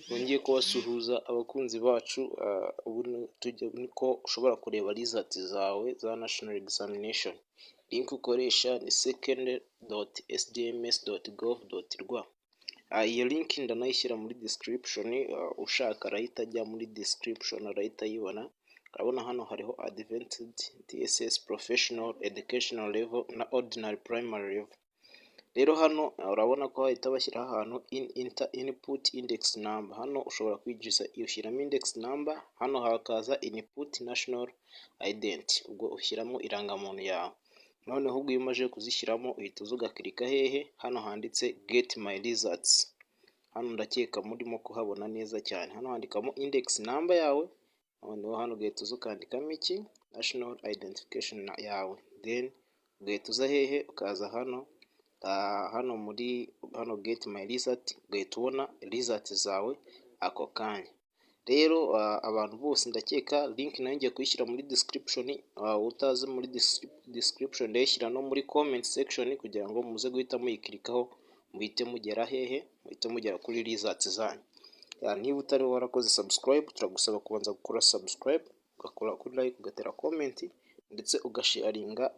Nongeye kubasuhuza abakunzi bacu, ubu niko ushobora kureba result zawe za national examination. Link ukoresha ni second.sdms.gov.rw. Iyo link ndanayishyira muri description, ushaka arahita ajya muri description arahita ayibona. Urabona hano hariho advanced TSS professional educational level na ordinary primary level. Rero hano urabona ko hahita bashyira ahantu input index number. Hano ushobora kwinjiza ushyiramo index number, hano hakaza input national identity, ubwo ushyiramo irangamuntu yawe. Noneho ubwo iyo umaze kuzishyiramo uhita ugakirika hehe, hano handitse get my results. Hano ndakeka murimo kuhabona neza cyane, hano handikamo index number yawe, noneho hano ugahita ukandikamo iki national identification yawe, then ugahita uza hehe ukaza hano muri get my result, ugahita ubona result zawe ako kanya. Rero abantu bose ndakeka link nayo ngiye kuyishyira muri description, utazi muri description ndayishyira no muri comment section kugira ngo muze guhita muyikirikaho muhite mugera hehe, muhite mugera kuri result zanyu. Niba utari warakoze subscribe, turagusaba kubanza gukora subscribe, ugakora kuri like, ugatera comment ndetse ugasharinga